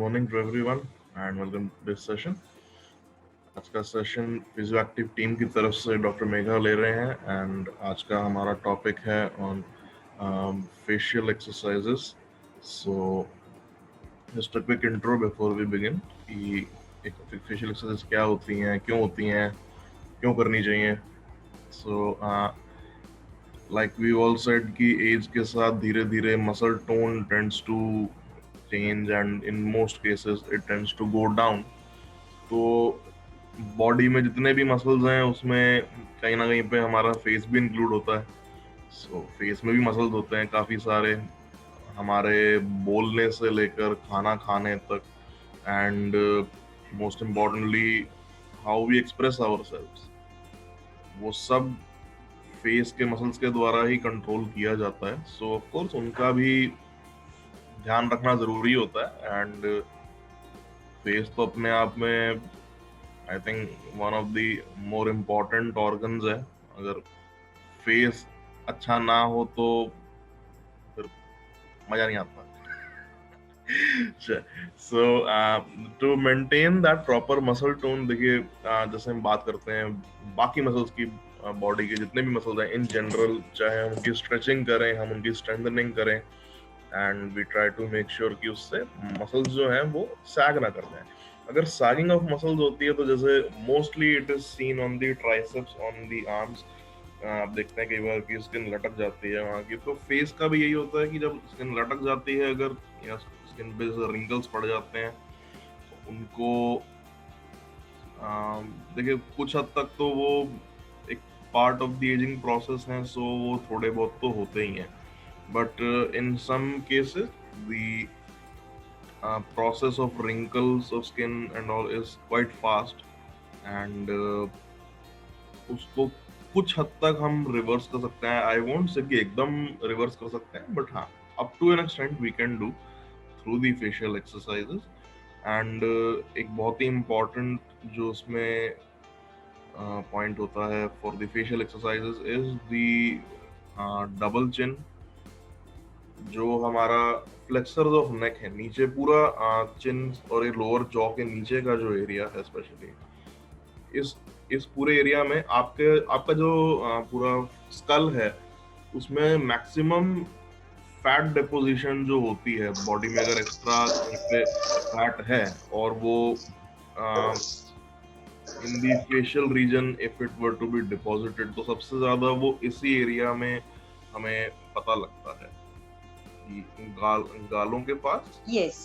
Morning to everyone and welcome to this session. आज का session physio active team की तरफ से डॉक्टर मेघा ले रहे हैं एंड आज का हमारा टॉपिक है on facial exercises. So just a quick intro before we begin कि एक फेशियल एक्सरसाइज क्या होती हैं, क्यों होती हैं, क्यों करनी चाहिए. So like we all said कि एज के साथ धीरे धीरे muscle tone tends to change and in most cases it tends to go down. तो बॉडी में जितने भी मसल्स हैं उसमें कहीं ना कहीं पे हमारा फेस भी इंक्लूड होता है. सो फेस में भी मसल्स होते हैं काफ़ी सारे, हमारे बोलने से लेकर खाना खाने तक and most importantly how we express ourselves, वो सब फेस के मसल्स के द्वारा ही कंट्रोल किया जाता है. सो ऑफ कोर्स उनका भी ध्यान रखना ज़रूरी होता है एंड फेस तो अपने आप में I think one of the more important organs है. अगर फेस अच्छा ना हो तो फिर मजा नहीं आता. So to maintain that proper muscle tone, देखिए जैसे हम बात करते हैं बाकी मसल्स की, बॉडी के जितने भी मसल्स हैं इन जनरल, चाहे हम उनकी स्ट्रेचिंग करें, हम उनकी स्ट्रेंथनिंग करें and we try to make sure कि उससे मसल्स जो हैं वो सैग ना कर जाए. अगर सैगिंग ऑफ मसल्स होती है तो जैसे mostly it is seen on the triceps, on the arms. आप देखते हैं कई बार कि स्किन लटक जाती है वहाँ की. तो फेस का भी यही होता है कि जब स्किन लटक जाती है, अगर या स्किन पे रिंकल्स पड़ जाते हैं तो उनको देखिए कुछ हद तक तो वो एक part of the ageing process है, सो वो थोड़े बहुत तो होते ही हैं. But in some cases, the process of wrinkles of skin and all is quite fast, and उसको कुछ हद तक हम रिवर्स कर सकते हैं. आई वोंट से कि एकदम रिवर्स कर सकते हैं, बट हाँ, up to an extent we can do through the facial exercises. And एक बहुत ही इम्पोर्टेंट जो उसमें पॉइंट होता है for the facial exercises is the double chin. जो हमारा फ्लेक्सर्स ऑफ नेक है, नीचे पूरा चिन और ये लोअर जॉ के नीचे का जो एरिया है, स्पेशली इस पूरे एरिया में आपका जो पूरा स्कल है उसमें मैक्सिमम फैट डिपोजिशन जो होती है बॉडी में. अगर एक्स्ट्रा फैट है और वो in the facial region if it were to be deposited, तो सबसे ज्यादा वो इसी एरिया में हमें पता लगता है गालों के पास. Yes.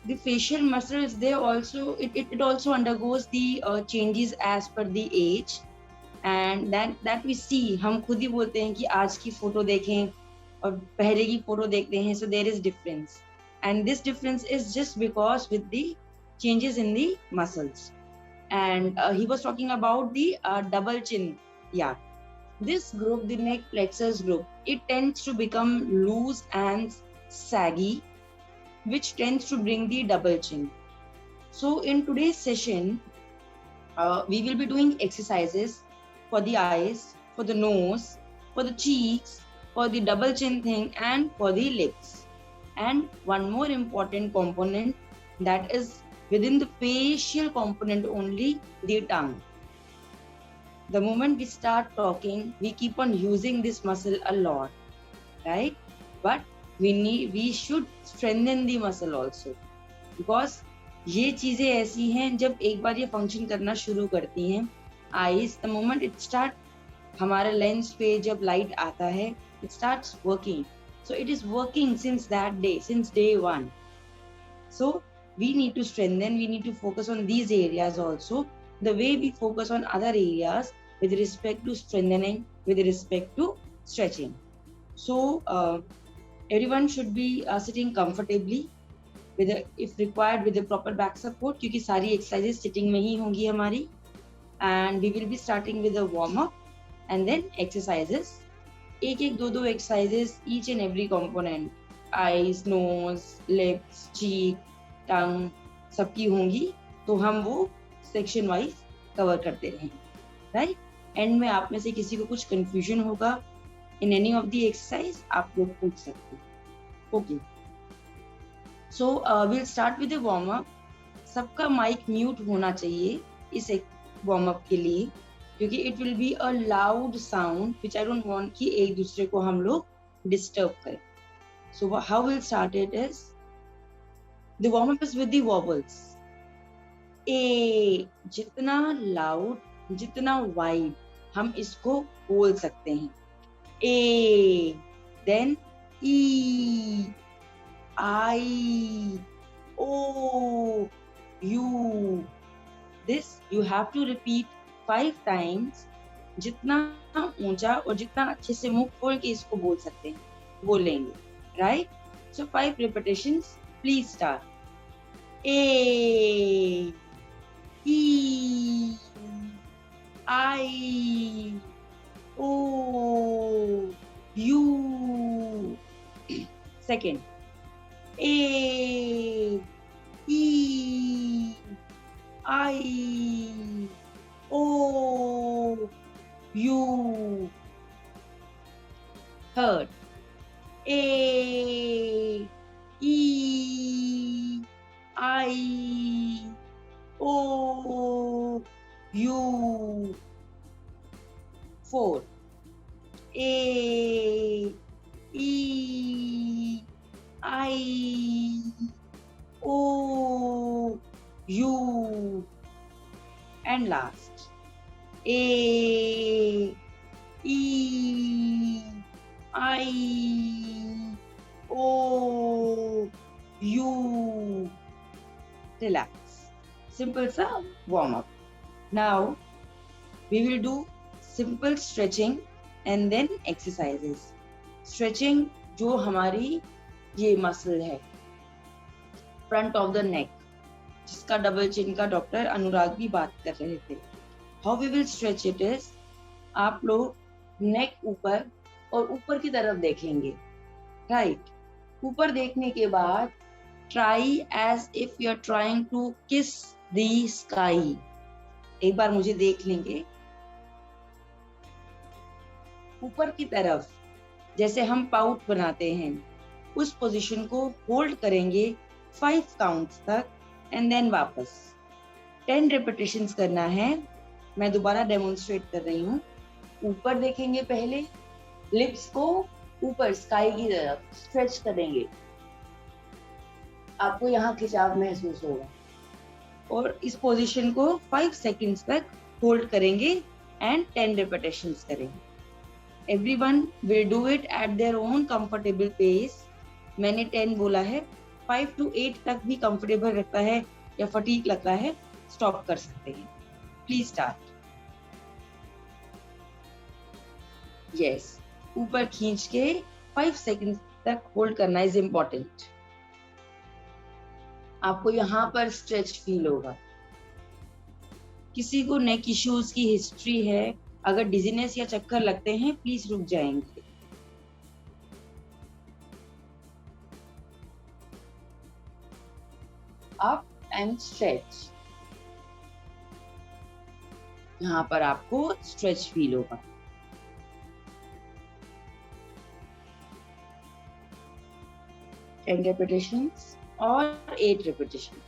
The facial muscles, they also it also undergoes the changes as per the age, and that we see. हम खुद ही बोलते हैं कि आज की फोटो देखें और पहले की फोटो देखते हैं, so there is difference, and this difference is just because with the changes in the muscles. And he was talking about the double chin. Yeah. This group, the neck flexors group, it tends to become loose and saggy, which tends to bring the double chin. So in today's session, we will be doing exercises for the eyes, for the nose, for the cheeks, for the double chin thing, and for the lips. And one more important component that is within the facial component only, the tongue. The moment we start talking, we keep on using this muscle a lot, right? But we should strengthen the muscle also, because ये चीजें ऐसी हैं जब एक बार ये function करना शुरू करती हैं. Eyes, the moment it start, हमारे लेंस पे जब लाइट आता है, it starts working. So it is working since that day, since day one. So we need to strengthen, we need to focus on these areas also, the way we focus on other areas with respect to strengthening, with respect to stretching. So everyone should be sitting comfortably, with if required with the proper back support, क्योंकि सारी exercises sitting में ही होंगी हमारी. And we will be starting with a warm up and then exercises. एक दो exercises each and every component, eyes, nose, lips, cheek, tongue, सबकी होंगी. तो हम वो सेक्शन वाइज कवर करते रहेंगे, राइट? एंड में आप में से किसी को कुछ कंफ्यूजन होगा in any of the exercise, आप लोग पूछ सकते हैं. Okay, So we'll start with the warm up. सबका माइक म्यूट होना चाहिए इस एक वार्म अप के लिए, क्योंकि it will be a loud sound which I don't want कि एक दूसरे को हम लोग डिस्टर्ब करें. So how will start it is the warm up is with the wobbles. A, जितना लाउड जितना वाइड हम इसको बोल सकते हैं. A, then E, I, O, you. This you have to repeat 5 times. जितना ऊंचा और जितना अच्छे से मुंह खोल के इसको बोल सकते हैं बोलेंगे, right? So 5 repetitions. Please start. A, E, I, O, U. Second. A, E, I, O, U. Third. A, E, I, O, U. Fourth. A, E, I, O, U. And last. A, E, I, O, U. Relax. Simple sa warm up. Now we will do simple stretching and then exercises. Stretching जो हमारी ये muscle है front of the neck, जिसका double chin का doctor अनुराग भी बात कर रहे थे. How we will stretch it is, आप लोग नेक ऊपर और ऊपर की तरफ देखेंगे, राइट. ऊपर देखने के बाद try as if you are trying to kiss the sky. एक बार मुझे देख लेंगे. ऊपर की तरफ जैसे हम पाउट बनाते हैं उस पोजीशन को होल्ड करेंगे 5 काउंट्स तक एंड देन वापस 10 रिपीटेशंस करना है. मैं दोबारा डेमोन्स्ट्रेट कर रही हूँ. ऊपर देखेंगे, पहले लिप्स को ऊपर स्काई की तरफ स्ट्रेच करेंगे. आपको यहाँ खिंचाव महसूस होगा और इस पोजीशन को 5 सेकंड्स तक होल्ड करेंगे एंड 10 रिपीटेशंस करेंगे. Everyone will do it at their own comfortable pace. मैंने 10 बोला है, 5 to 8 तक भी कंफर्टेबल लगता है या फटीग लगता है स्टॉप कर सकते हैं. Please start. यस, ऊपर खींच के 5 सेकंड तक होल्ड करना इज इम्पोर्टेंट. आपको यहाँ पर स्ट्रेच फील होगा. किसी को नेक इश्यूज की हिस्ट्री है, अगर डिजीनेस या चक्कर लगते हैं प्लीज रुक जाएंगे. Up and stretch. यहाँ पर आपको स्ट्रेच फील होगा. टेन रिपीटेशंस और 8 repetitions.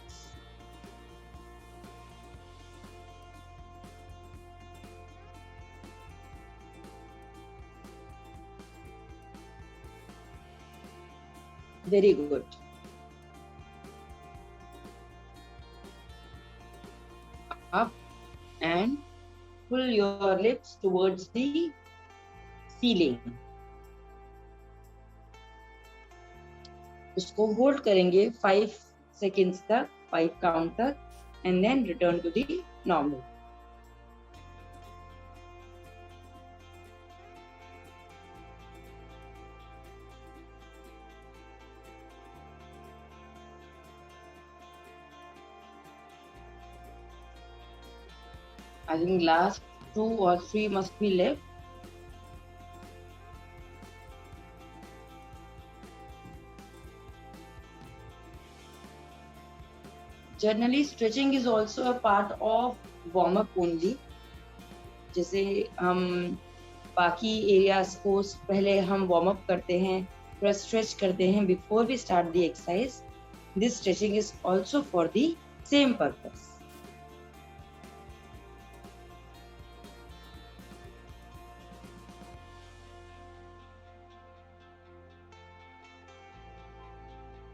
Very good. Up and pull your lips towards the ceiling. उसको होल्ड करेंगे 5 सेकेंड्स तक, 5 काउंट तक, and then return to the normal. I think last 2 or 3 must be left. Generally, stretching is also a part of warm up only. जैसे हम बाकी areas को पहले हम वार्म अप करते हैं, थोड़ा स्ट्रेच करते हैं before we start the exercise. this stretching is also for the same purpose.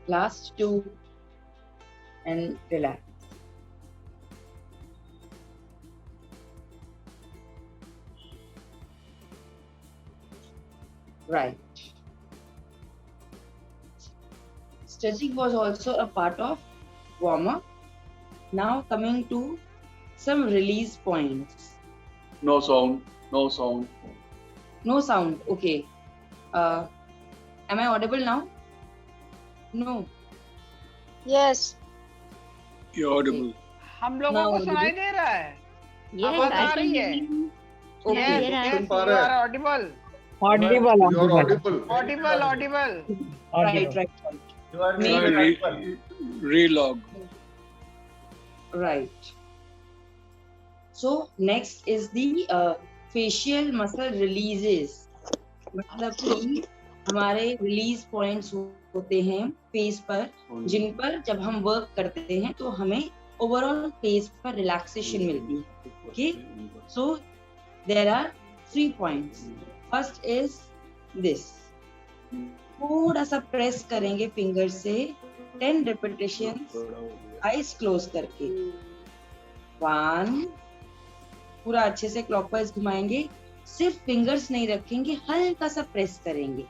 Last two and relax. Right. Stretching was also a part of warm-up. Now coming to some release points. No sound. No sound. No sound. Okay. Am I audible now? No. Yes. You're audible. हम लोगों Now को audible. सुनाई दे रहा है Yes, आवाज I आ रही can है hear you. Okay. yes Here I yes am. सुन पा you रहे are हैं audible Audible, You are audible. audible. audible Right, right, right. You are Maybe- very Re- audible. relog. Right. So next is the facial muscle releases. मतलब कि हमारे release points होते हैं face पर, जिन पर जब हम वर्क करते हैं तो हमें ओवरऑल फेस पर रिलैक्सेशन मिलती है. Okay? So there are 3 points. First is this. थोड़ा सा प्रेस करेंगे फिंगर से 10 repetitions आईज क्लोज करके. 1 पूरा अच्छे से क्लॉकवाइज घुमाएंगे, सिर्फ फिंगर्स नहीं रखेंगे, हल्का सा प्रेस करेंगे,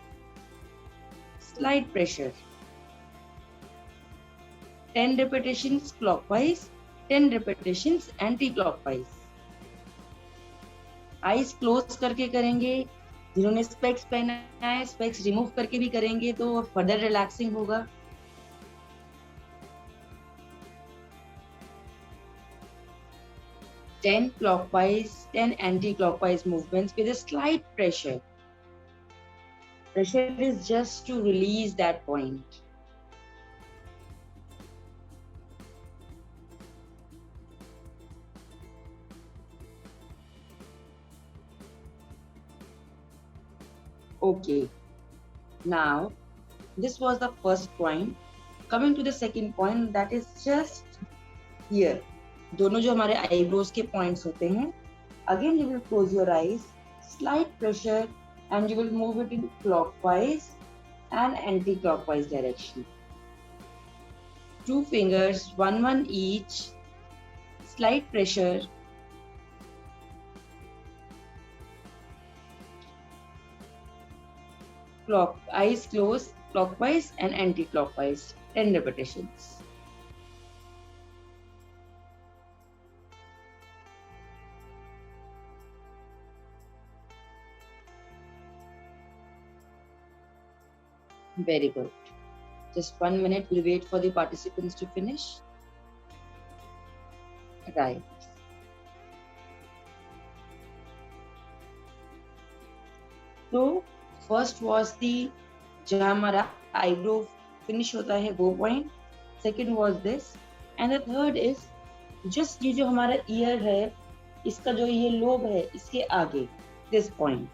slide pressure. 10 repetitions clockwise, 10 repetitions anti clockwise. Eyes close करके करेंगे. जिन्होंने स्पेक्स पहना है स्पेक्स रिमूव करके भी करेंगे तो फर्दर रिलैक्सिंग होगा. Ten clockwise, 10 anti-clockwise movements with a slight pressure. Pressure is just to release that point. Okay. Now, this was the first point. Coming to the second point, that is just here. दोनों जो हमारे eyebrows के points होते हैं. Again, you will close your eyes, slight pressure, and you will move it in clockwise and anti-clockwise direction. 2 fingers, one each, slight pressure. Eyes closed, clockwise and anti-clockwise. 10 repetitions. Very good. Just 1 minute, we'll wait for the participants to finish. Right. So, first was the जहाँ हमारा eyebrow finish होता है वो point. Second was this. And the third is just ये जो हमारा ear है, इसका जो ये लोब है, इसके आगे, this point.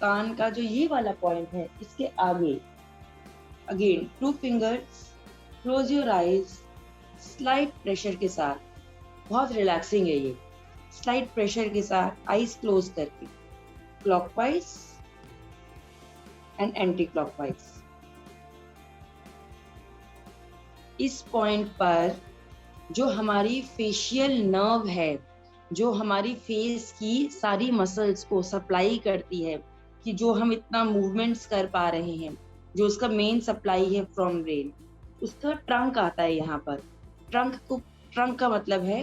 कान का जो ये वाला पॉइंट है इसके आगे. Again 2 fingers, close your eyes, slide pressure के साथ. बहुत रिलैक्सिंग है ये. स्लाइड प्रेशर के साथ आईज क्लोज करके क्लॉकवाइज एंड एंटी क्लॉकवाइज. इस पॉइंट पर जो हमारी फेशियल नर्व है, जो हमारी फेस की सारी मसल्स को सप्लाई करती है, कि जो हम इतना मूवमेंट्स कर पा रहे हैं, जो उसका मेन सप्लाई है फ्रॉम ब्रेन, उसका ट्रंक आता है यहाँ पर. ट्रंक का मतलब है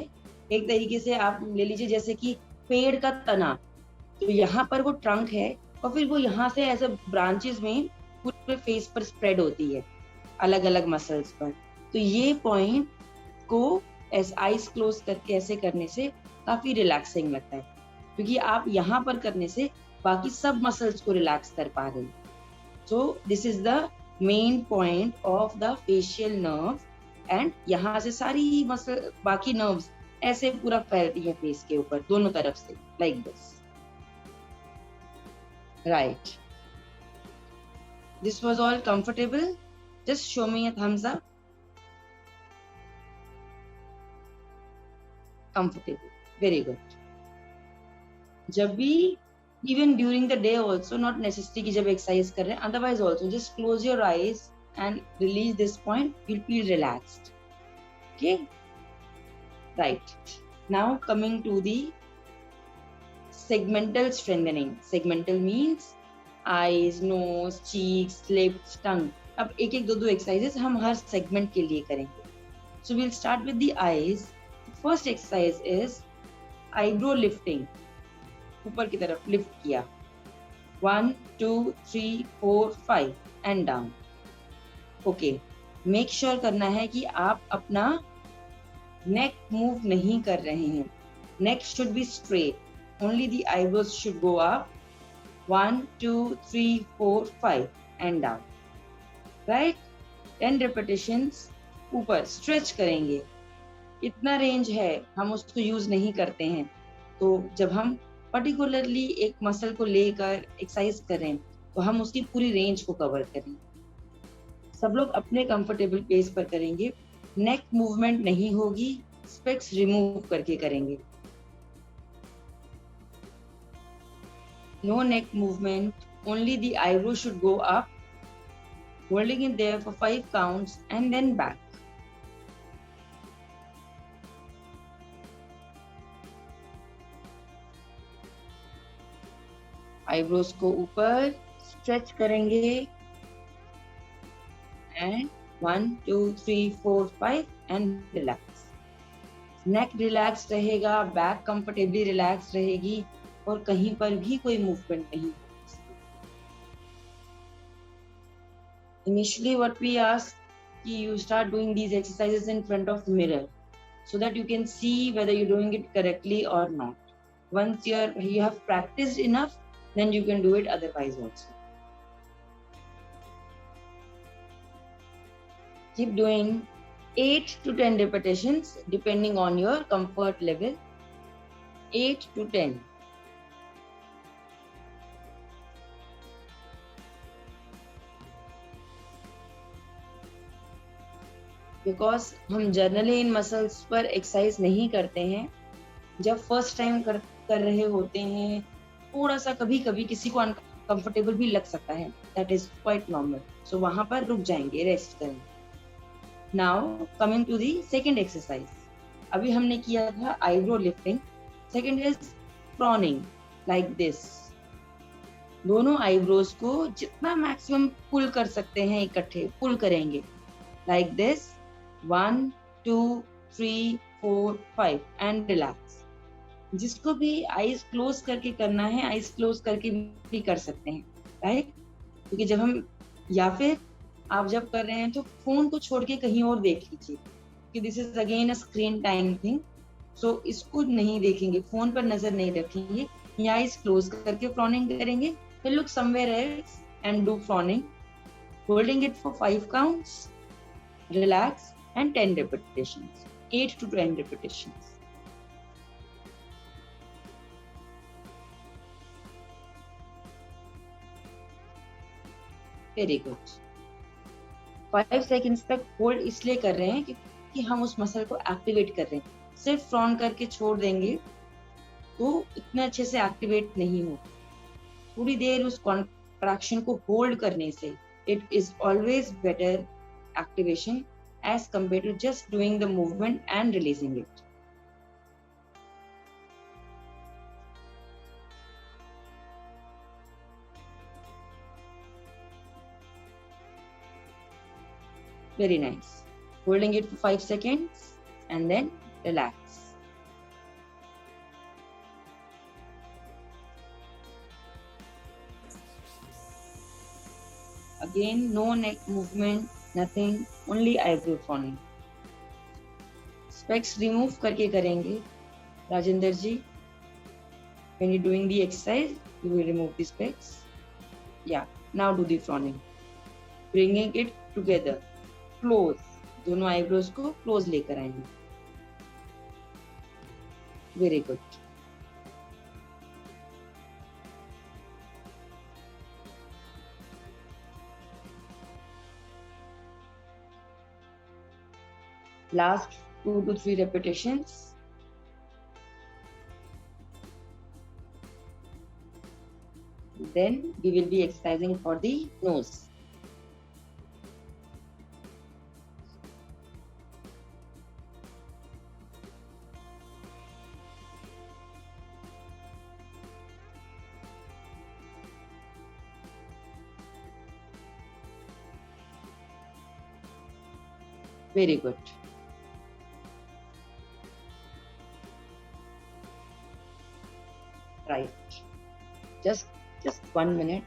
एक तरीके से आप ले लीजिए जैसे कि पेड़ का तना, तो यहाँ पर वो ट्रंक है और फिर वो यहाँ से ऐसे ब्रांचेस में पूरे फेस पर स्प्रेड होती है अलग अलग मसल्स पर. तो ये पॉइंट को ऐसे आईज क्लोज करके ऐसे करने से काफी रिलैक्सिंग लगता है, क्योंकि आप यहाँ पर करने से बाकी सब मसल्स को रिलैक्स कर पा रहे हैं. So this is the main point of the facial nerve. And यहाँ से सारी मसल बाकी नर्व्स ऐसे पूरा फैलती है फेस के ऊपर दोनों तरफ से, like this. Right. This was all comfortable. Just show me a thumbs up. Comfortable. Very good. जब भी even during the day also, not necessary कि जब exercise कर रहे हैं, otherwise also just close your eyes and release this point. You'll feel relaxed. Okay. Right. Now coming to the segmental strengthening. Segmental means eyes, nose, cheeks, lips, tongue. अब एक एक दो exercises हम हर segment के लिए करेंगे. So we'll start with the eyes. The first exercise is eyebrow lifting. ऊपर की तरफ lift किया. 1, 2, 3, 4, 5 and down. Okay. Make sure करना है कि आप अपना neck move नहीं कर रहे हैं. Neck should be straight. Only the eyebrows should go up. 1, 2, 3, 4, 5 and down. Right? 10 repetitions. ऊपर stretch करेंगे. इतना रेंज है, हम उसको यूज नहीं करते हैं. तो जब हम पर्टिकुलरली एक मसल को लेकर एक्सरसाइज करें तो हम उसकी पूरी रेंज को कवर करें. सब लोग अपने कंफर्टेबल पेस पर करेंगे. नेक मूवमेंट नहीं होगी, स्पेक्स रिमूव करके करेंगे. No neck movement, only the eyebrow should go up, holding it there for 5 counts and then back. Eyebrows को ऊपर स्ट्रेच करेंगे and 1, 2, 3, 4, 5 and relax. Neck relax रहेगा, बैक कंफर्टेबली रिलैक्स रहेगी और कहीं पर भी कोई मूवमेंट नहीं. Initially what we ask you start doing these exercises in front of mirror so that you can see whether you're doing it correctly or not. Once you have practiced enough, then you can do it otherwise also. Keep doing 8 to 10 repetitions depending on your comfort level. 8 to 10. Because हम generally in muscles पर exercise नहीं करते हैं. जब first time कर रहे होते हैं थोड़ा सा कभी कभी किसी को अनकंफर्टेबल भी लग सकता है. That is quite normal. So वहां पर रुक जाएंगे, रेस्ट करेंगे. Now coming to the second exercise. अभी हमने किया था eyebrow lifting. Second is frowning like this. दोनों आईब्रोज को जितना मैक्सिमम पुल कर सकते हैं इकट्ठे पुल करेंगे लाइक दिस. 1, 2, 3, 4, 5 and relax. जिसको भी आईज क्लोज करके करना है आईज क्लोज करके भी कर सकते हैं. राइट? क्योंकि जब हम या फिर आप जब कर रहे हैं तो फोन को छोड़ के कहीं और देख लीजिए कि this is again a screen time thing. So इसको नहीं देखेंगे, फोन पर नजर नहीं रखेंगे. या आईज क्लोज करके फ्रॉनिंग करेंगे. फिर look somewhere else and do frowning, holding it for 5 counts, relax and 10 repetitions. 8 to 10 repetitions. Very good. 5 seconds तक होल्ड इसलिए कर रहे हैं कि हम उस मसल को एक्टिवेट कर रहे हैं. सिर्फ फ्रॉन करके छोड़ देंगे तो इतने अच्छे से एक्टिवेट नहीं हो. थोड़ी देर उस कॉन्ट्रैक्शन को होल्ड करने से it is always better activation as compared to just doing the movement and releasing it. Very nice. Holding it for 5 seconds and then relax. Again, no neck movement. Nothing, only eyebrow frowning. Specs remove करके करेंगे. राजेंद्र जी, when you're doing the exercise, you will remove the specs. Yeah, now do the frowning. Bringing it together, close. दोनों eyebrows को close लेकर आएंगे. Very good. Last 2 to 3 repetitions. Then we will be exercising for the nose. Very good. Right. Just 1 minute.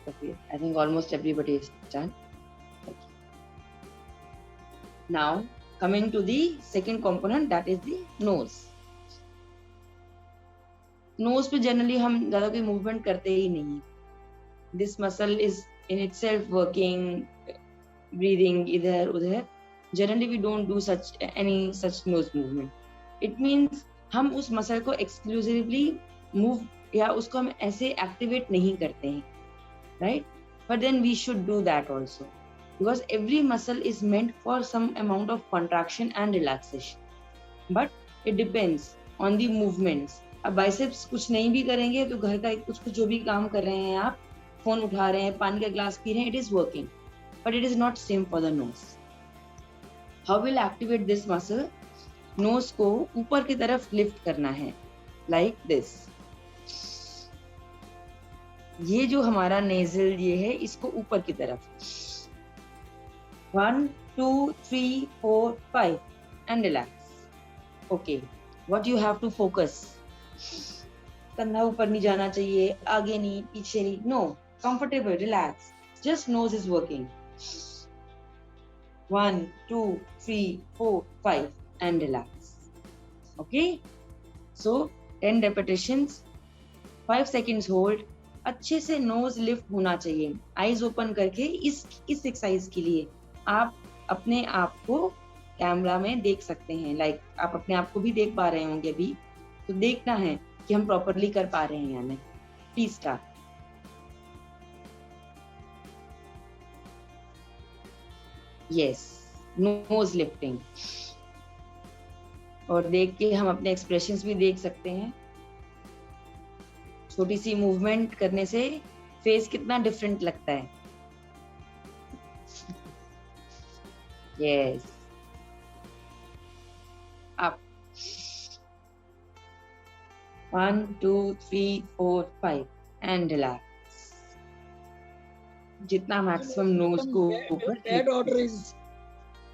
Okay. I think almost everybody is done. Okay. Now coming to the second component, that is the nose. Nose पे generally हम ज़्यादा कोई movement करते ही नहीं. This muscle is in itself working, breathing इधर उधर. Generally we don't do any such nose movement. It means हम उस मसल को exclusively move या उसको हम ऐसे activate नहीं करते हैं, right? But then we should do that also, because every muscle is meant for some amount of contraction and relaxation. But it depends on the movements. अब biceps कुछ नहीं भी करेंगे तो घर का कुछ जो भी काम कर रहे हैं आप, फोन उठा रहे हैं, पानी का ग्लास पी रहे हैं, it is working, but it is not same for the nose. How will activate this muscle? Nose को ऊपर की तरफ लिफ्ट करना है, like this. ये जो हमारा नेजल ये है, इसको ऊपर की तरफ. 1 2 3 4 5 and relax. Okay, what you have to focus? कंधा ऊपर नहीं जाना चाहिए, आगे नहीं, पीछे नहीं. No, comfortable, relax. Just nose is working. 1 2 3 4 5 and relax. Okay, so 10 repetitions, 5 seconds hold. अच्छे से नोज लिफ्ट होना चाहिए, आईज ओपन करके. इस एक्सरसाइज के लिए आप अपने आप को कैमरा में देख सकते हैं, लाइक आप अपने आप को भी देख पा रहे होंगे अभी, तो देखना है कि हम प्रॉपरली कर पा रहे हैं या नहीं. Please start. Yes, nose lifting. और देख के हम अपने एक्सप्रेशंस भी देख सकते हैं. छोटी सी मूवमेंट करने से फेस कितना डिफरेंट लगता है. Yes, up. 1 2 3 4 5 and relax. जितना मैक्सिमम नोज को ऊपर. Bad odor is,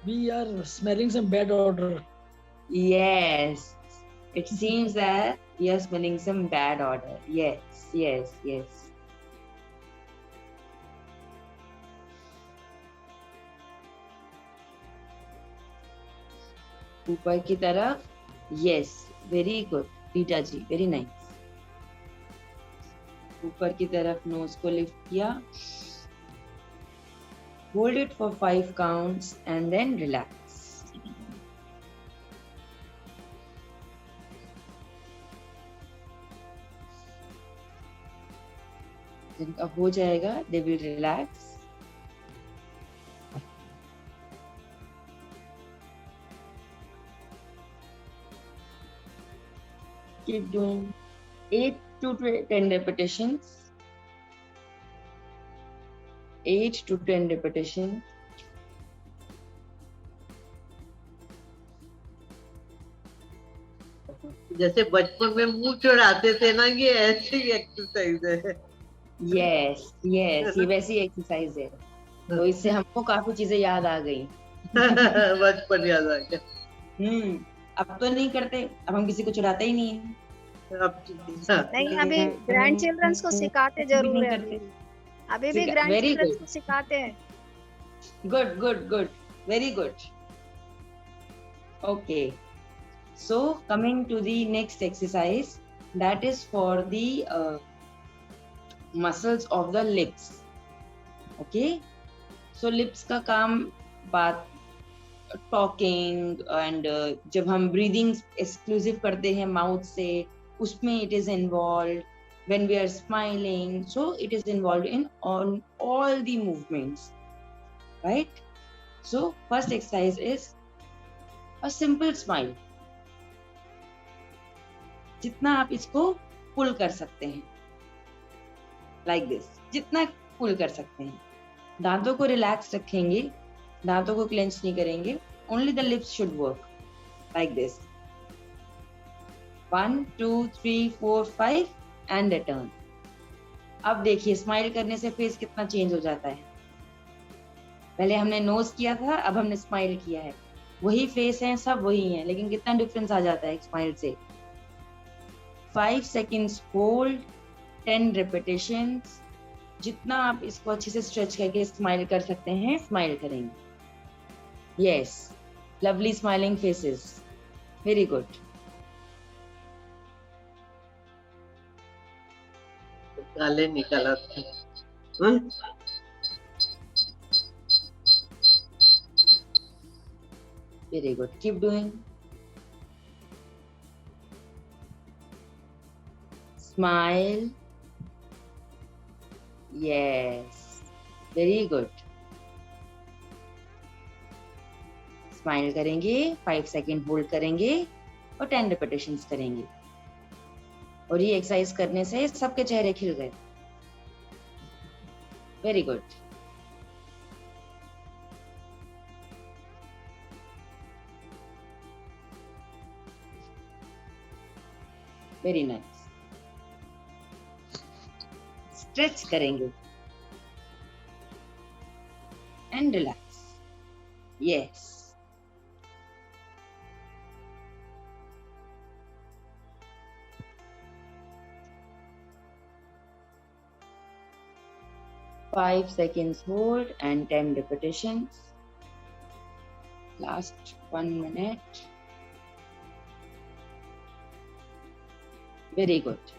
we are smelling some bad odor. Yes, it seems that you are smelling some bad odor. Yes, yes, yes. ऊपर की तरफ. Yes, very good, रीटा जी, very nice. ऊपर की तरफ knows को लिफ्ट किया. Hold it for 5 counts and then relax. जिनका हो जाएगा, they will relax. Keep doing 8 to 10 repetitions. 8 to 10 repetitions. जैसे बचपन में मुंह चढ़ाते थे ना, ये ऐसी एक्सरसाइज है. Yes, yes, ये वैसी एक्सरसाइज है. तो इससे हमको काफी चीजें याद आ गई. बचपन याद आ गया. अब तो नहीं करते, अब हम किसी को चढ़ाते ही नहीं है. नहीं, अभी ग्रैंड चिल्ड्रंस को सिखाते जरूर है. अभी भी ग्रैंड चिल्ड्रंस को सिखाते हैं. Good good good, very good. Okay, so coming to the next exercise, that is for the muscles of the lips. Okay, so lips का काम बात, टॉकिंग एंड जब हम ब्रीदिंग एक्सक्लूसिव करते हैं माउथ से, उसमें it is involve. When we are smiling, so it is involve in on all the movements, right? So first exercise is a simple smile. जितना आप इसको पुल कर सकते हैं, like this, जितना पुल कर सकते हैं. दांतों को रिलैक्स रखेंगे, दांतों को क्लेंच नहीं करेंगे. Only the lips should work, like this. 1, 2, 3, 4, 5 and return. अब देखिए स्माइल करने से फेस कितना चेंज हो जाता है. पहले हमने नोज किया था, अब हमने स्माइल किया है. वही फेस है, सब वही है, लेकिन कितना डिफरेंस आ जाता है स्माइल से. 5 seconds होल्ड, 10 repetitions. जितना आप इसको अच्छे से स्ट्रेच करके स्माइल कर सकते हैं, स्माइल करेंगे. Yes, lovely smiling faces, very good. गाले निकला था. Very good. Keep doing. Smile. Yes. Very good. Smile करेंगे, 5 सेकेंड होल्ड करेंगे और 10 रिपीटेशंस करेंगे. और ये एक्सरसाइज करने से सबके चेहरे खिल गए. Very good. Very nice. Stretch करेंगे and relax. Yes. Five seconds hold and 10 repetitions. Last 1 minute. Very good.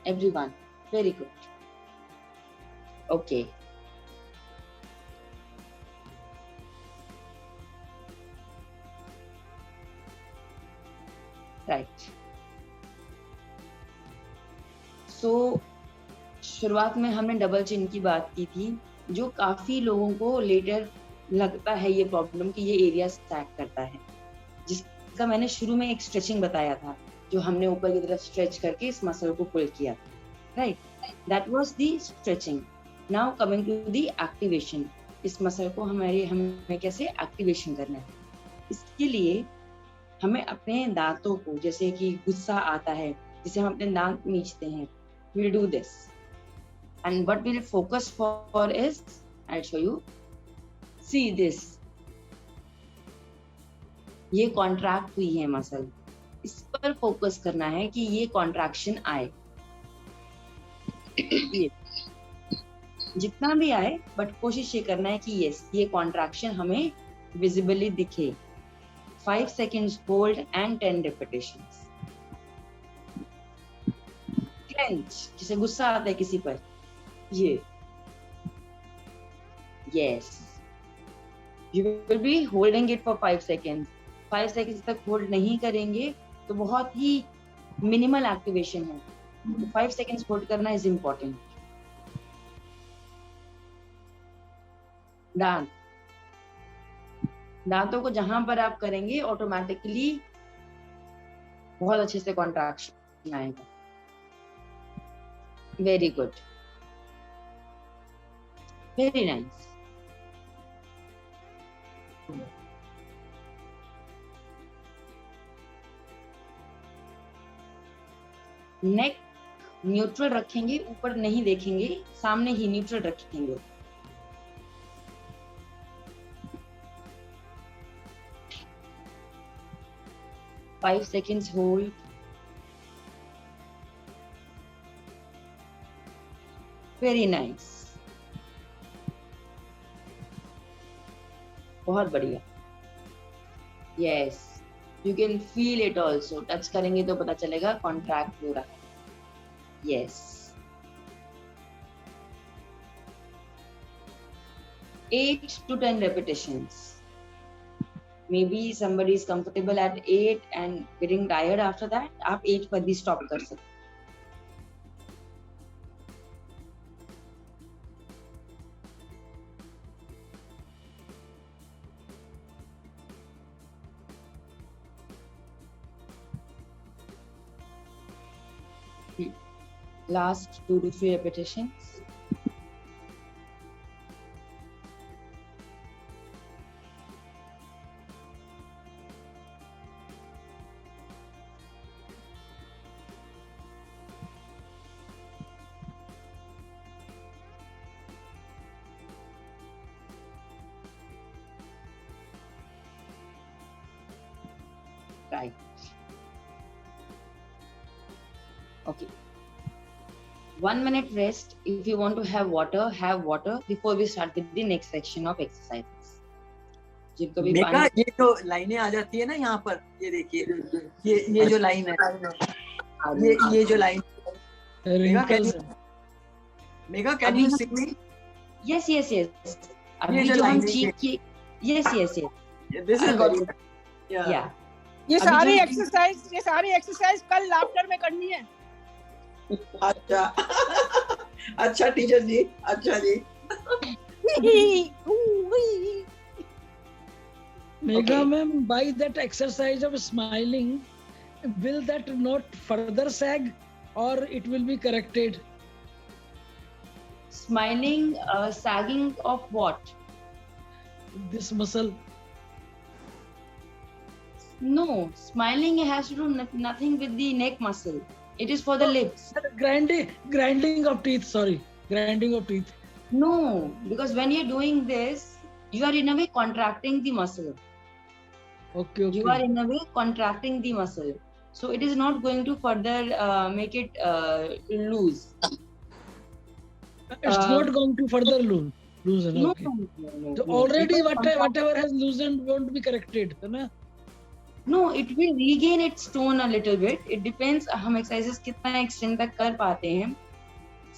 Everyone, very good. Okay. Right. So, शुरुआत में हमने डबल चिन की बात की थी, जो काफी लोगों को लेटर लगता है ये प्रॉब्लम कि ये एरिया स्टैक करता है, जिसका मैंने शुरू में एक स्ट्रेचिंग बताया था, जो हमने ऊपर की तरफ स्ट्रेच करके इस मसल को पुल किया. Right, that was the stretching. Now coming to the activation. इस मसल को हमें कैसे एक्टिवेशन करना है. इसके लिए हमें अपने दांतों को, जैसे कि गुस्सा आता है जिसे हम अपने दांत मींचते हैं, we'll do this. And what we'll focus for is, I'll show you. See this. ये कॉन्ट्रैक्ट हुई है मसल, इस पर फोकस करना है कि ये कॉन्ट्रैक्शन आए. ये जितना भी आए, बट कोशिश ये करना है कि यस, ये कॉन्ट्रैक्शन हमें विजिबली दिखे. 5 seconds hold and 10 repetitions. Clench, जिसे गुस्सा आता है किसी पर, ये. Yes. You will be holding it for 5 seconds. 5 seconds तक होल्ड नहीं करेंगे तो बहुत ही मिनिमल एक्टिवेशन है. 5 seconds होल्ड करना इज इम्पोर्टेंट. दांतों को जहां पर आप करेंगे ऑटोमेटिकली बहुत अच्छे से कॉन्ट्रैक्शन आएगा. Very good. Very nice. Neck neutral रखेंगे, ऊपर नहीं देखेंगे, सामने ही न्यूट्रल रखेंगे. Five seconds hold. Very nice. बहुत बढ़िया. Yes. You can feel it also. Touch करेंगे तो पता चलेगा कॉन्ट्रैक्ट हो रहा है. Yes. 8 to 10 repetitions. Maybe somebody is comfortable at 8 and getting tired after that. आप 8 पर भी stop कर सकते. Last 2 to 3 repetitions. Right. Okay. 1 minute rest. If you want to have water before we start with the next section of exercises. जब कभी मेघा, पानी ये जो लाइनें आ जाती है ना यहाँ पर, ये देखिए, ये जो लाइन है, ये जो line, Megha can you see me? Yes. अभी ये जो जो हम लाइनें चीख की yes. This is very Yeah. ये अभी सारी जो- एक्सरसाइज कल लाफ्टर में करनी है। अच्छा टीचर जी, अच्छा जी। Megha Okay. ma'am, by that exercise of smiling, will that not further sag or it will be corrected? Smiling, sagging of what? This muscle. No, smiling has to do nothing with the neck muscle. It is for the lips. Grinding of teeth, sorry. Grinding of teeth. No, because when you're doing this, you are in a way contracting the muscle. Okay. You are in a way contracting the muscle. So it is not going to further make it loose. It's not going to further loosen. No, Okay. no. So already It will whatever has loosened won't be corrected, है ना? No, it will regain its tone a little bit. It depends हम exercises कितना extent तक कर पाते हैं.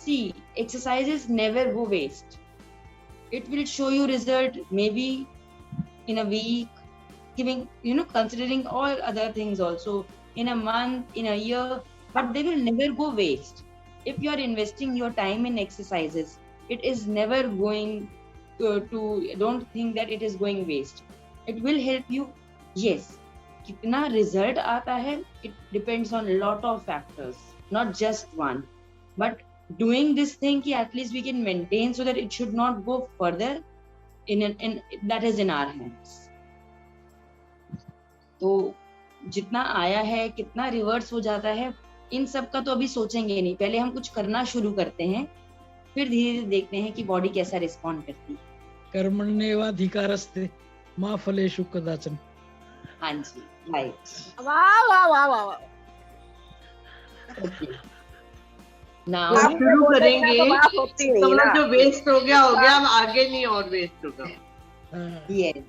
See, exercises never go waste. It will show you result maybe in a week, giving, considering all other things also, in a month, in a year, but they will never go waste. If you are investing your time in exercises, it is never going don't think that it is going waste. It will help you, yes. कितना result आता है, it depends on a lot of factors, not just one. But doing this thing कि at least we can maintain so that it should not go further, in that is in our hands. तो जितना आया है, कितना reverse हो जाता है, इन सब का तो अभी सोचेंगे नहीं. पहले हम कुछ करना शुरू करते हैं, फिर धीरे धीरे देखते हैं कि बॉडी कैसा रिस्पॉन्ड करती है. कर्मण्येवाधिकारस्ते मा फलेषु कदाचन. हाँ जी, राइट. वाह। ओके. नाउ आप शुरू करेंगे, होती नहीं तो ना। जो वेस्ट हो गया, अब आगे नहीं और वेस्ट होगा। यस.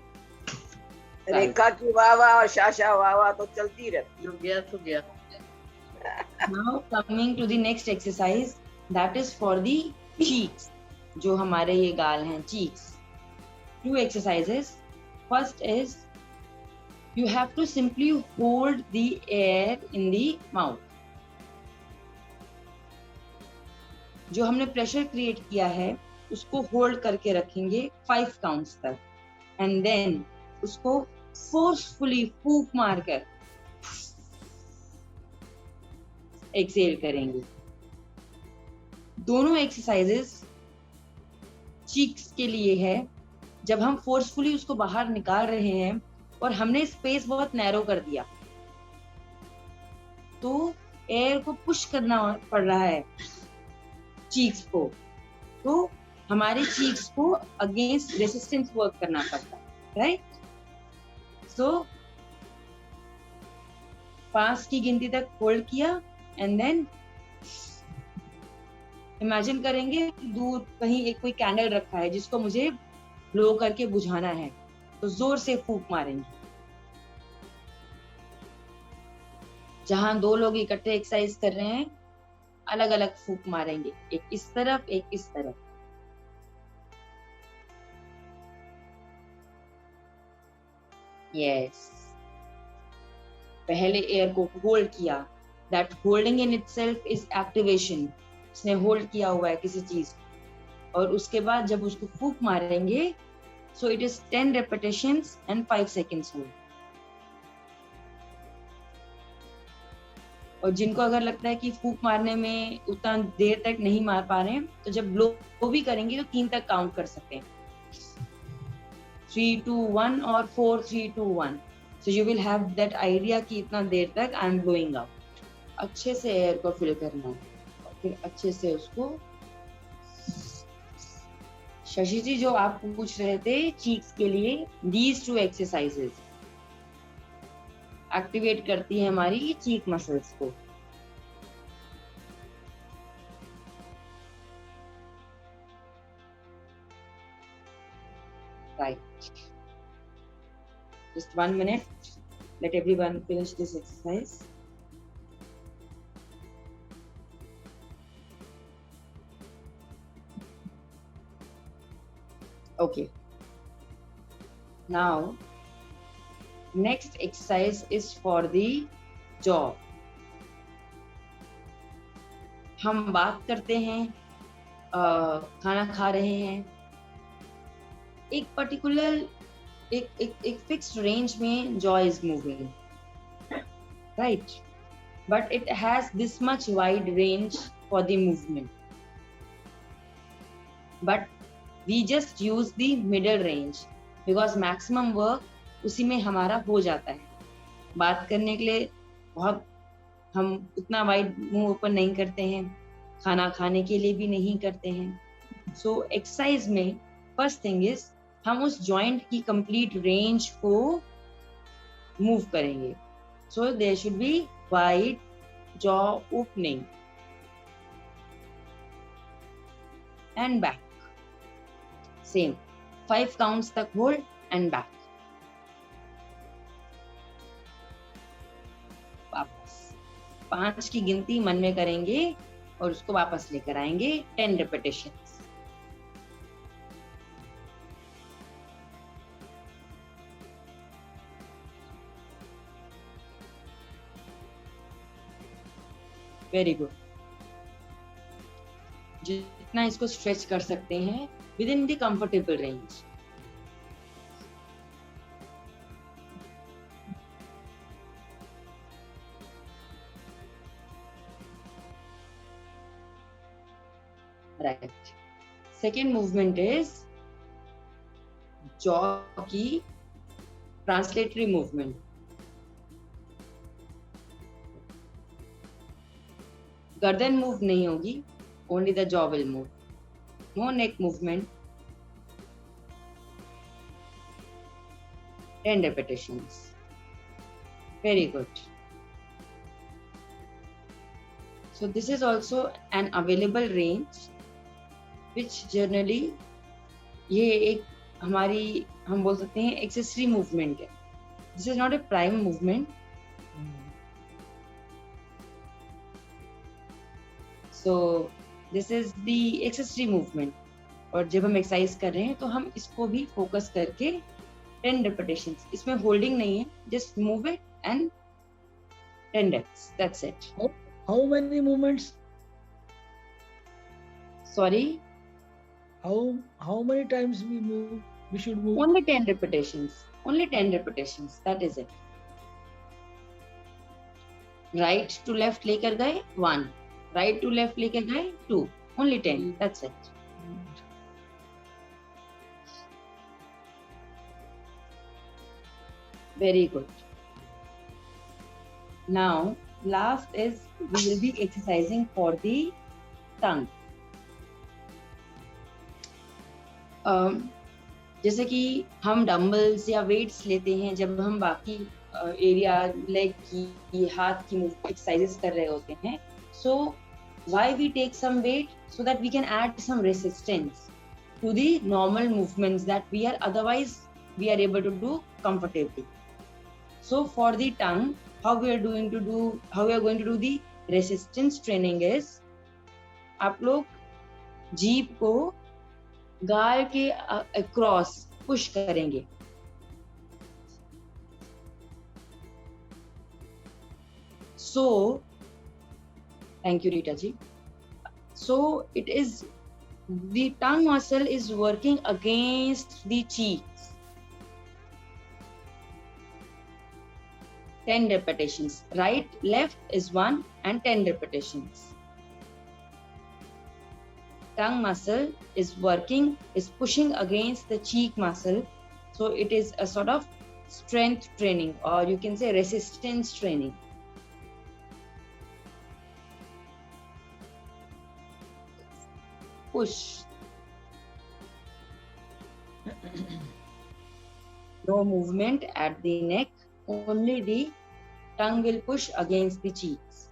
रेखा की वाह और शाशा वाह तो चलती रहती। तो गया। Now coming to the next exercise, that is for the cheeks. जो हमारे ये गाल हैं, cheeks. 2 exercises. First is you have to simply hold the air in the mouth. जो हमने प्रेशर क्रिएट किया है उसको होल्ड करके रखेंगे 5 काउंट्स तक, एंड देन उसको फोर्सफुली फूंक मारकर एक्सेल करेंगे. दोनों एक्सरसाइजेस चीक्स के लिए है. जब हम फोर्सफुली उसको बाहर निकाल रहे हैं और हमने स्पेस बहुत नैरो कर दिया तो एयर को पुश करना पड़ रहा है चीक्स को, तो हमारे चीक्स को अगेंस्ट रेसिस्टेंस वर्क करना पड़ता है, राइट. सो 5 की गिनती तक होल्ड किया एंड देन इमेजिन करेंगे दूर कहीं एक कोई कैंडल रखा है जिसको मुझे ब्लो करके बुझाना है, तो जोर से फूंक मारेंगे. जहां 2 लोग इकट्ठे एक्सरसाइज कर रहे हैं अलग अलग फूंक मारेंगे, एक इस तरफ एक इस तरफ. यस. पहले एयर को होल्ड किया, that holding in itself is activation. उसने होल्ड किया हुआ है किसी चीज, और उसके बाद जब उसको फूंक मारेंगे सो it is 10 repetitions and 5 seconds hold. और जिनको अगर लगता है कि फूंक मारने में उतना देर तक नहीं मार पा रहे हैं, तो जब ब्लो भी करेंगे तो 3 तक काउंट कर सकते हैं, 3, 2, 1 और 4, 3, 2, 1. So you will have that idea कि इतना देर तक I am blowing out. अच्छे से एयर को फिल करना है और फिर अच्छे से उसको. शशि जी, जो आप पूछ रहे थे चीक्स के लिए, these 2 exercises एक्टिवेट करती है हमारी चीक मसल्स को. Right. Just 1 minute. Let everyone finish this exercise. Okay. Now, next exercise is for the jaw. हम बात करते हैं, खाना खा रहे हैं, एक पर्टिकुलर एक फिक्स्ड रेंज में jaw is moving, right? But it has this much wide range for the movement. But we just use the middle range because maximum work उसी में हमारा हो जाता है. बात करने के लिए बहुत हम उतना वाइड मुंह ओपन नहीं करते हैं, खाना खाने के लिए भी नहीं करते हैं. सो एक्सरसाइज में फर्स्ट थिंग इज हम उस जॉइंट की कंप्लीट रेंज को मूव करेंगे. So there should be wide jaw opening and back. Same 5 counts तक होल्ड एंड बैक. वापस 5 की गिनती मन में करेंगे और उसको वापस लेकर आएंगे. 10 repetitions. Very good. जितना इसको स्ट्रेच कर सकते हैं within the comfortable range. Right. Second movement is jaw की ट्रांसलेटरी मूवमेंट. गर्दन मूव नहीं होगी, only the jaw will move. No neck movement. 10 repetitions. Very good. So this is also an available range which generally ये एक हमारी हम बोल सकते हैं एक्सेसरी मूवमेंट है. This is not a prime movement. So this is the accessory movement. और जब हम एक्सरसाइज कर रहे हैं तो हम इसको भी फोकस करके 10 repetitions. इसमें होल्डिंग नहीं है, just move it and 10 reps. That's it. How many movements? Sorry? How many times we should move? Only 10 repetitions. Only 10 repetitions. That is it. Right to left लेकर गए 1. Right to left लेकर गए 2. Only 10. That's it. Very good. Now, last is we will be exercising for the tongue. जैसे कि हम dumbbells या weights लेते हैं जब हम बाकी एरिया लेग की, हाथ की एक्सरसाइजेस कर रहे होते हैं. So why we take some weight? So that we can add some resistance to the normal movements that we are able to do comfortably. So for the tongue, how we are going to do the resistance training is आप लोग जीभ को गाल के across push करेंगे. So thank you, Rita ji. So it is the tongue muscle is working against the cheeks. 10 repetitions. Right, left is 1 and 10 repetitions. Tongue muscle is working, is pushing against the cheek muscle. So it is a sort of strength training, or you can say resistance training. Push. No movement at the neck, only the tongue will push against the cheeks.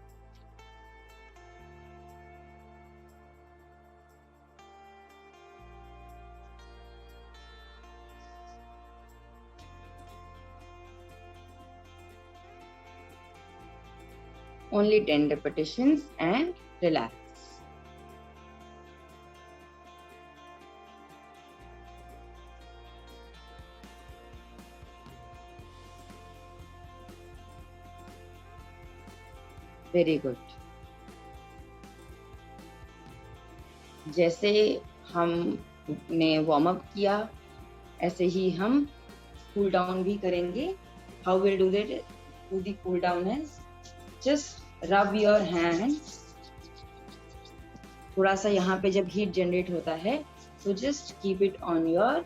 Only 10 repetitions and relax. Very good. जैसे हमने warm up किया, ऐसे ही हम cool down भी करेंगे. How we'll do that? Do the cool down is just rub your hands. थोड़ा सा यहाँ पे जब हीट जनरेट होता है, तो just keep it on your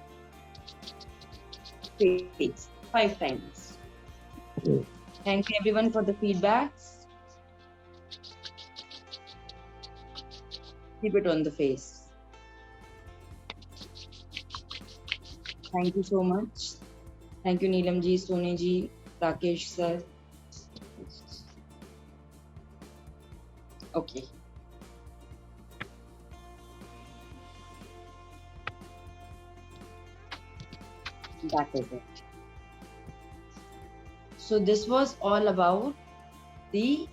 face 5 times. Thank you everyone for the feedbacks. Keep it on the face. Thank you so much. Thank you Neelam ji, Sone ji, Rakesh sir. Okay. That is it. So this was all about the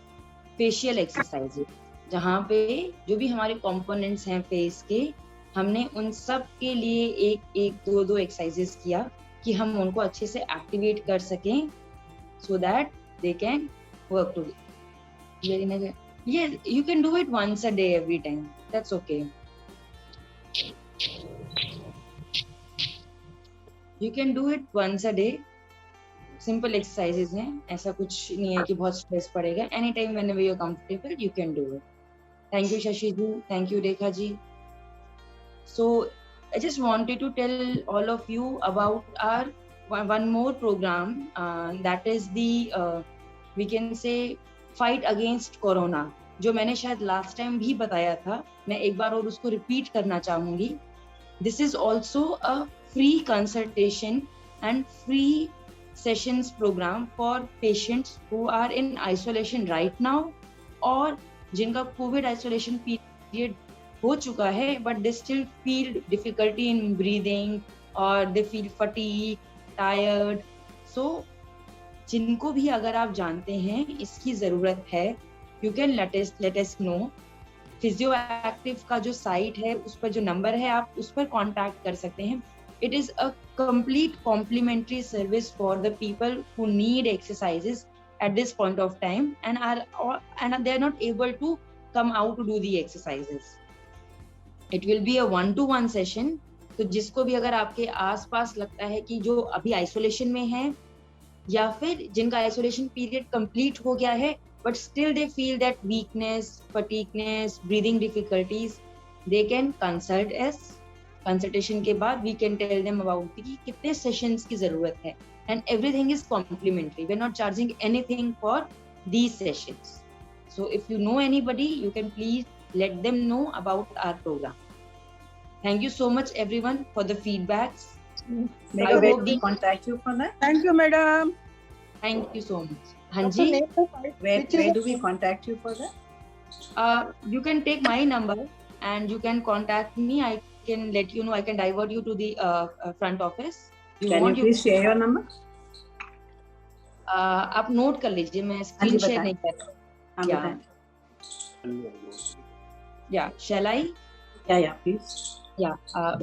facial exercises. जहाँ पे जो भी हमारे components हैं face के, हमने उन सब के लिए एक दो एक्सरसाइजेस किया कि हम उनको अच्छे से एक्टिवेट कर सकें, so that they can work together. Yeah, you can do it once a day every time. That's okay. You can do it once a day. Simple exercises हैं, ऐसा कुछ नहीं है कि बहुत स्ट्रेस पड़ेगा. Anytime whenever you're comfortable, you can do it. Thank you Shashi ji, thank you Rekha ji. So I just wanted to tell all of you about our one more program, that is the we can say fight against corona, जो मैंने शायद last time भी बताया था. मैं एक बार और उसको repeat करना चाहूँगी. This is also a free consultation and free sessions program for patients who are in isolation right now, और जिनका कोविड आइसोलेशन पीरियड हो चुका है, but they still feel difficulty in breathing और दे फील फटीग, टायर्ड. सो जिनको भी अगर आप जानते हैं इसकी ज़रूरत है, you can let us know. Physio active का जो साइट है, उस पर जो नंबर है, आप उस पर कॉन्टैक्ट कर सकते हैं. It is a complete complimentary service for the people who need exercises at this point of time and they are not able to come out to do the exercises. It will be a 1-to-1 session. तो जिसको भी अगर आपके आसपास लगता है कि जो अभी आइसोलेशन में है, या फिर जिनका आइसोलेशन पीरियड कंप्लीट हो गया है but still they feel that weakness, fatigueness, breathing difficulties, they can consult us. Consultation के बाद we can tell them about कि कितने सेशंस की जरूरत है, and everything is complimentary. We are not charging anything for these sessions. So if you know anybody, you can please let them know about our program. Thank you so much everyone for the feedbacks. I hope we contact you for that. Thank you, madam. Thank you so much. हाँ जी, Where do we contact you for that? You can take my number and you can contact me. I can let you know. I can divert you to the front office. Can you please share your number? आप note कर लीजिए, मैं screen share नहीं कर रहा. Yeah, shall I? Yeah, please. Yeah,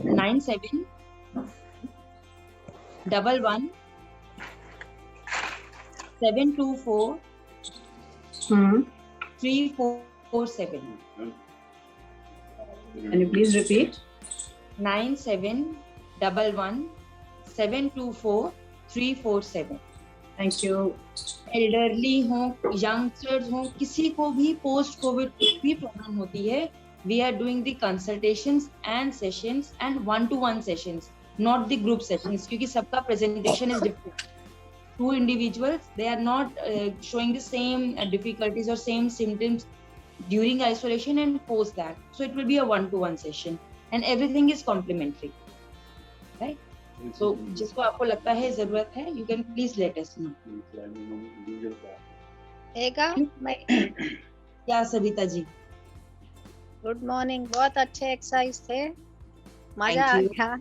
97 11 724 3447. Can you please repeat? 97 11 724 347. Thank you. Elderly हो, youngsters हो, किसी को भी पोस्ट कोविड कुछ भी प्रॉब्लम होती है, we are doing the consultations and sessions and one-to-one sessions, not the group sessions, क्योंकि सबका presentation is different. Two individuals, they are not showing the same difficulties or same symptoms during isolation and post that. So it will be a one-to-one session and everything is complementary, right? So जिसको आपको लगता है जरूरत है, you can please let us know. मैं क्या Savita ji? Good morning, बहुत अच्छे एक्सरसाइज थे, मजा आ गया।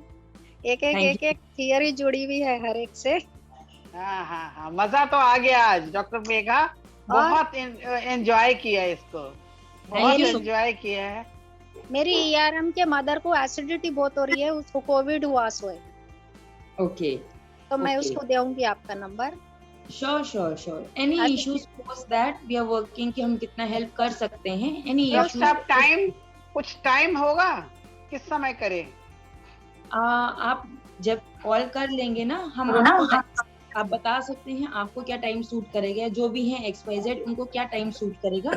एक थियरी जुड़ी हुई है हर एक से। हाँ, मजा तो आ गया आज। डॉक्टर मेघा बहुत एंजॉय किया इसको, बहुत एंजॉय किया है। मेरी ERM के मदर को एसिडिटी बहुत हो रही है, उसको कोविड हुआ है। ओके, तो मैं उसको दूंगी आपका नंबर। Sure. Any issues post that we are working कि हम कितना हेल्प कर सकते हैं। एनी इश्यूज कुछ टाइम होगा, किस समय करें? आप जब कॉल कर लेंगे ना, हम आप बता सकते हैं आपको क्या टाइम सूट करेगा, जो भी है XYZ उनको क्या टाइम सूट करेगा।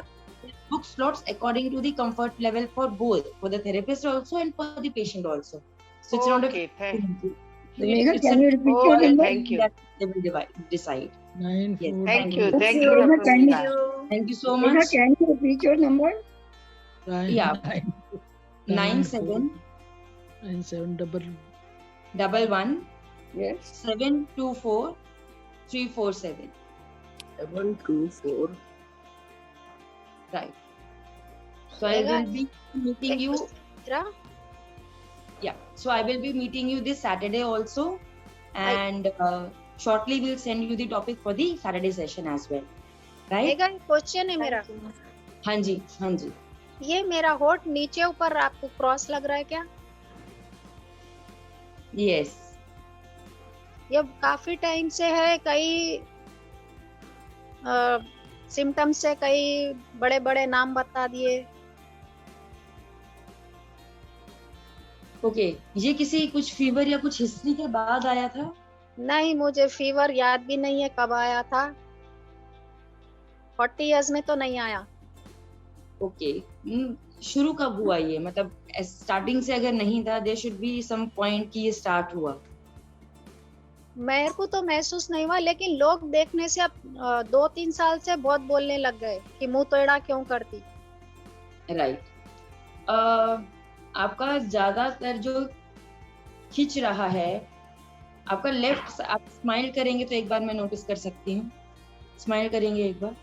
book slots according to the comfort level for both, for the therapist also and for the patient also. So it's not Okay, thank you. Megha, can you repeat your number? Thank you. They will decide. Yes, Thank thank you. you, thank you, Dr. Megha. Thank you so much. Can you repeat your number? Yeah. 97 11 Yes. 724 347. 724. Right. So I will be meeting you. Yeah. So I will be meeting you this Saturday also, and shortly we'll send you the topic for the Saturday session as well. Right? Question है मेरा। हाँ जी। ये मेरा होठ नीचे ऊपर आपको cross लग रहा है क्या? Yes. ये काफी टाइम से है, कई सिम्टम्स से कई बड़े बड़े नाम बता दिए। ओके, ये किसी कुछ फीवर या कुछ हिस्ट्री के बाद आया था? नहीं, मुझे फीवर याद भी नहीं है कब आया था। 40 इयर्स में तो नहीं आया। ओके, शुरू कब हुआ ये? मतलब स्टार्टिंग से अगर नहीं था, there should be some point कि ये स्टार्ट हुआ। मेरे को तो महसूस नहीं हुआ, लेकिन लोग देखने से अब 2-3 साल से बहुत बोलने लग गए कि मुंह टेढ़ा क्यों करती। राइट। आपका ज्यादातर जो खिंच रहा है आपका लेफ्ट, आप स्माइल करेंगे तो एक बार मैं नोटिस कर सकती हूँ। स्माइल करेंगे एक बार।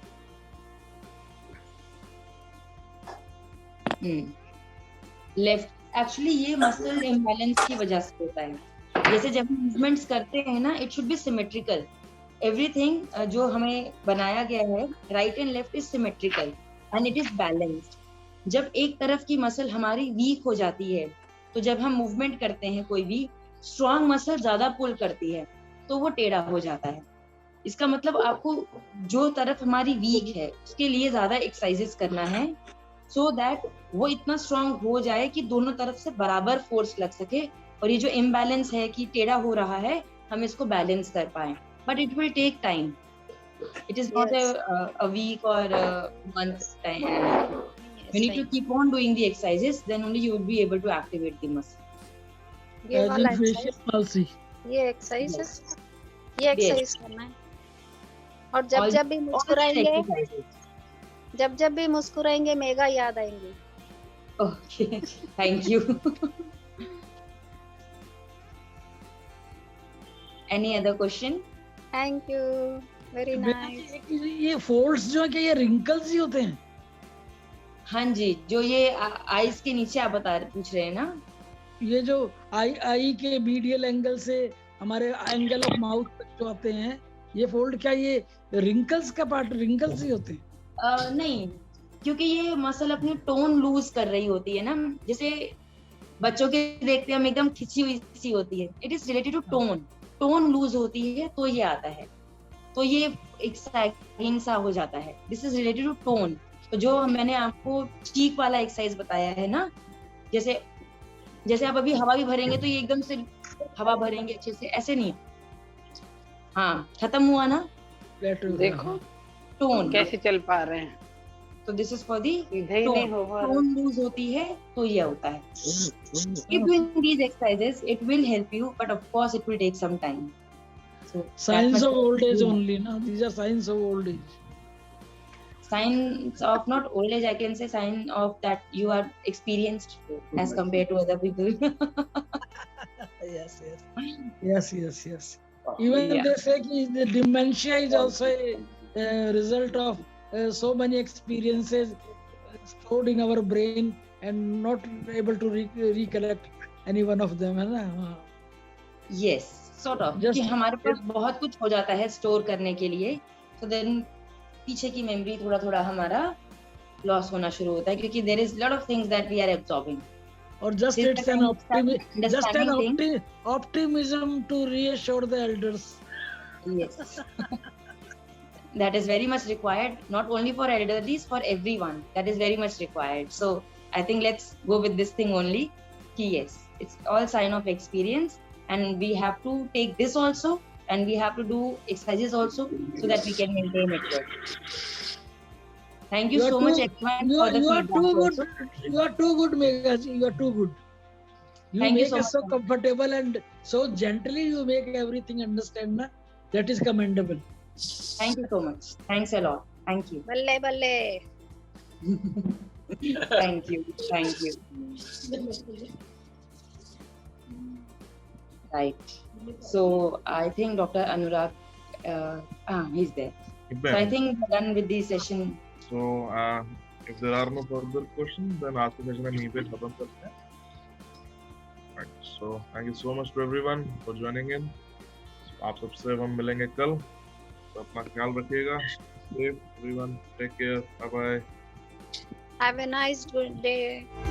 लेफ्ट एक्चुअली ये मसल इम्बैलेंस की वजह से होता है। जैसे जब हम मूवमेंट्स करते हैं ना, it should be symmetrical. Everything जो हमें बनाया गया है, right and left is symmetrical and it is balanced. जब एक तरफ की मसल हमारी वीक हो जाती है, तो जब हम मूवमेंट करते हैं कोई भी, स्ट्रॉन्ग मसल ज्यादा पुल करती है तो वो टेढ़ा हो जाता है। इसका मतलब आपको जो तरफ हमारी वीक है उसके लिए ज्यादा एक्सरसाइजेस करना है, सो दैट वो इतना स्ट्रॉन्ग हो जाए कि दोनों तरफ से बराबर फोर्स लग सके, और ये जो इम्बैलेंस है कि टेढ़ा हो रहा है, हम इसको बैलेंस कर पाए। But it will take time, it is not a week or a month time. You need to keep on doing the exercises, then only you will be able to activate the muscle. ये वाला palsy. ये exercise करना है। और जब भी मुस्कुराएंगे, जब भी मुस्कुराएंगे मेघा याद आएंगे। Okay, thank you. Any other question? Thank you, very nice. ये फोल्ड्स जो है क्या ये रिंकल्स ही होते हैं? हाँ जी, जो ये आईज के नीचे आप पूछ रहे हैं ना, ये जो आई के मीडियल एंगल से हमारे एंगल ऑफ माउथ तक जो आते हैं, ये फोल्ड क्या ये रिंकल्स का पार्ट, रिंकल्स ही होते हैं? नहीं, क्योंकि ये मसल अपनी टोन लूज कर रही होती है ना। जैसे बच्चों के देखते हैं हम एकदम खिंची हुई सी होती है, it is related to tone loose होती है तो ये आता है, तो ये एक सैगिंग सा हो जाता है। This is related to tone. तो जो मैंने आपको चीक वाला एक्सरसाइज बताया है ना, जैसे आप अभी हवा भी भरेंगे तो ये एकदम से हवा भरेंगे अच्छे से, ऐसे नहीं। हाँ, खत्म हुआ ना, Plateau, देखो टोन। कैसे चल पा रहे हैं, तो दिस इज फॉर दी सीधे ही नहीं हो पा रहा। टोन लूज होती है तो ये होता है। Keep doing these exercises, it will help you, but of course it will take some time. So that Signs much of old age you have. only, na? These are signs of old age. Signs of not old age, I can say sign of that you are experienced as compared to other people. Yes, yes. Even Yeah. they say ki the dementia is also a result of so many experiences stored in our brain and not able to recollect any one of them, है ना? हाँ. Yes, sort of. Just- कि हमारे पास बहुत कुछ हो जाता है स्टोर करने के लिए, so then पीछे की मेमोरी थोड़ा थोड़ा हमारा लॉस होना शुरू होता है, क्योंकि there is lot of things that we are absorbing. Or just Till it's the an time we start understanding things. optimism to reassure the elders. Yes. That is very much required, not only for elderlies, for everyone. That is very much required. So I think let's go with this thing only. Ki yes, it's all sign of experience, and we have to take this also, and we have to do exercises also, so that we can maintain it well. Thank you You are so too- much, everyone, for the you are feedback too also. good. You are too good, Megha ji. You are too good. You Thank you make so us so much. comfortable and so gently you make everything understand. Na? That is commendable. Thank you so much. Thanks a lot. Thank you. बल्ले बल्ले। Thank you. Thank you. Right. So I think Dr. Anurag, he's there. So I think we're done with the session. So if there are no further questions, then आज के session हम यहीं पे खत्म करते हैं. Right. So thank you so much to everyone for joining in. आप सबसे हम मिलेंगे कल. तो अपना ख्याल रखिएगा. Safe everyone. Take care. Bye bye. Have a nice good day.